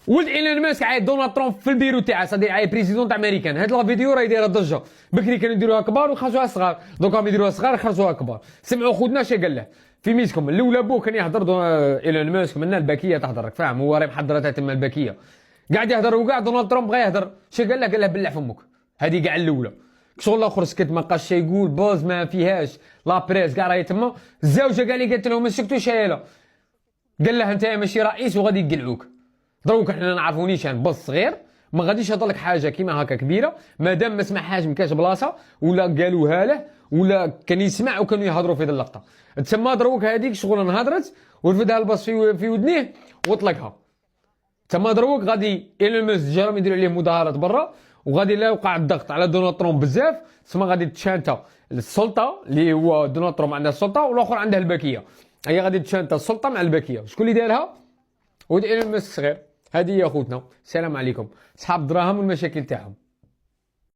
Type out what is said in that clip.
ولد ايلون ماسك عايد دونالد ترامب في البيرو تاعه، صديق عايد بريزيدون تاع امريكان. هاد لا فيديو راهي دايره ضجه. بكري كانوا يديروها كبار وخرجوها صغار، دوكا راهم يديروها صغار يخرجوها كبار. سمعوا خوتنا اش قال له في ميسكم. الاولى بوه كان يهضر ايلون ماسك منا الباكيه تهضرك، فاهم؟ هو راهي محضرتها تما الباكيه، قاعد يهضر وكاع دونالد ترامب بغا يهضر. اش قال له؟ قال له بلع فمك. هذه كاع الاولى. شغل الاخر سكت ما بقاش يقول، بوز ما فيهاش، لا بريس كاع راهي تما. الزوجه قال لي قالت لهم ما سكتوش هايله، قال لها انت ماشي رئيس وغادي يقلعوك. دروك حنا نعرفوا نيشان بوس صغير ما غاديش يهضر لك حاجه كيما هكا كبيره مادام ما سمعهاش من كاش بلاصه ولا قالوها له ولا كان يسمع وكانوا يهضروا في هذه اللقطه. تسمى دروك هذيك شغل انهضرت ورفدها الباص في ودنيه وطلقها. تما دروك غادي ايلون ماسك جاهم يديروا عليه مظاهرات برا، وغادي لا يوقع الضغط على دونالد ترامب بزاف. تسمى غادي تشانتا السلطه اللي هو دونالد ترامب عنده السلطه والاخر عنده الباكيه. هي غادي تشانتا السلطه مع الباكيه. شكون اللي دارها؟ ولد ايلون ماسك صغير. هذه هي خوتنا. السلام عليكم. صحاب الدراهم والمشاكل تاعهم.